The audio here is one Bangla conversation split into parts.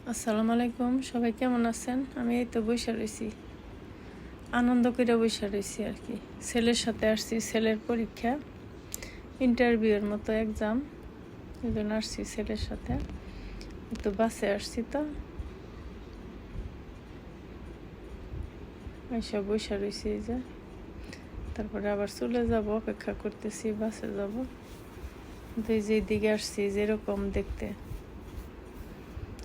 আসসালামু আলাইকুম, সবাই কেমন আছেন? আমি এই তো বসে রয়েছি, আনন্দ করে বসে রয়েছি আর কি। ছেলের সাথে আসছি, ছেলের পরীক্ষা, ইন্টারভিউয়ের মতো এক্সাম, এই জন্য আসছি ছেলের সাথে। তো বাসে আসছি, তো এইসব বসে রয়েছি এই যে। তারপরে আবার চলে যাব, অপেক্ষা করতেছি, বাসে যাব। তো এই যে দিকে আসছি যেরকম দেখতে,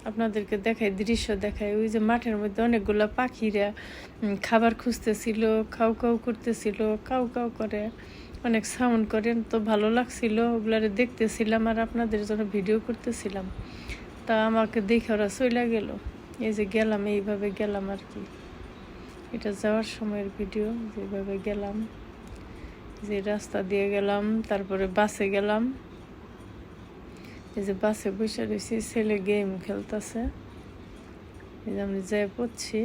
আপনাদেরকে দেখাই, দৃশ্য দেখাই। ওই যে মাঠের মধ্যে অনেকগুলো পাখিরা খাবার খুঁজতেছিল, কাউ কাউ করতেছিল, কাউ কাউ করে, অনেক সাউন্ড করেন, তো ভালো লাগছিল, ওগুলারে দেখতেছিলাম আর আপনাদের জন্য ভিডিও করতেছিলাম। তা আমাকে দেখে ওরা চলে গেল। এই যে গেলাম, এইভাবে গেলাম আর কি। এটা যাওয়ার সময়ের ভিডিও, যেভাবে গেলাম, যে রাস্তা দিয়ে গেলাম, তারপরে বাসে গেলাম। এই যে বাসে বসে রয়েছি, ছেলে গেম খেলতেছে, এই যে আমি যাই পড়ছি।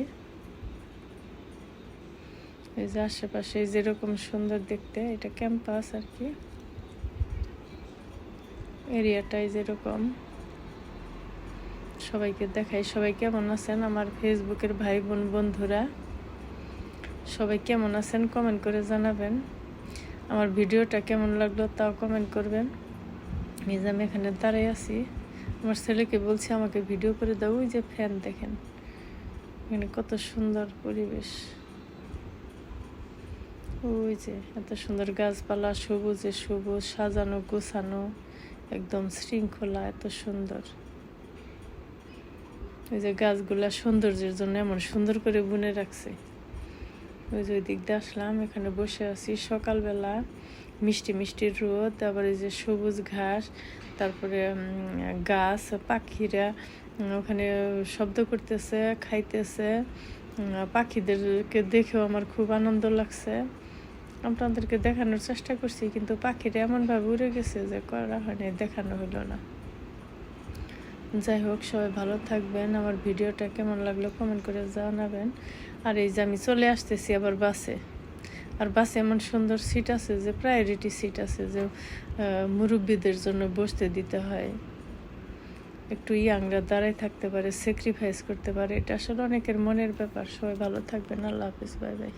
এই যে আশেপাশে যেরকম সুন্দর দেখতে, এটা ক্যাম্পাস আর কি, এরিয়াটাই যেরকম। সবাইকে দেখাই, সবাই কেমন আছেন আমার ফেসবুকের ভাই বোন বন্ধুরা, সবাই কেমন আছেন কমেন্ট করে জানাবেন। আমার ভিডিওটা কেমন লাগলো তাও কমেন্ট করবেন। এই যে আমি এখানে দাঁড়াই আছি, আমার ছেলেকে বলছি আমাকে ভিডিও করে দাও। ওই যে ফ্যান দেখেন, এখানে কত সুন্দর পরিবেশ, ওই যে এত সুন্দর গাছপালা, সবুজে সবুজ, সাজানো গোছানো, একদম শৃঙ্খলা, এত সুন্দর। ওই যে গাছগুলা সৌন্দর্যের জন্য এমন সুন্দর করে বুনে রাখছে। ওই যে ওই দিক দিয়ে আসলাম, এখানে বসে আছি, সকালবেলা, মিষ্টি মিষ্টি রোদ, আবার এই যে সবুজ ঘাস, তারপরে গাছ, পাখিরা ওখানে শব্দ করতেছে, খাইতেছে। পাখিদেরকে দেখেও আমার খুব আনন্দ লাগছে। আপনাদেরকে দেখানোর চেষ্টা করছি, কিন্তু পাখিরা এমনভাবে উড়ে গেছে যে করা হয়নি, দেখানো হলো না। যাই হোক, সবাই ভালো থাকবেন। আমার ভিডিওটা কেমন লাগলো কমেন্ট করে জানাবেন। আর এই যে আমি চলে আসতেছি আবার বাসে, আর বাসে এমন সুন্দর সিট আছে যে প্রায়োরিটি সিট আছে, যে মুরব্বীদের জন্য বসতে দিতে হয়, একটু ইয়াংরা দাঁড়ায় থাকতে পারে, স্যাক্রিফাইস করতে পারে। এটা আসলে অনেকের মনের ব্যাপার। সবাই ভালো থাকবেন, আল্লাহ হাফিজ, বাই বাই।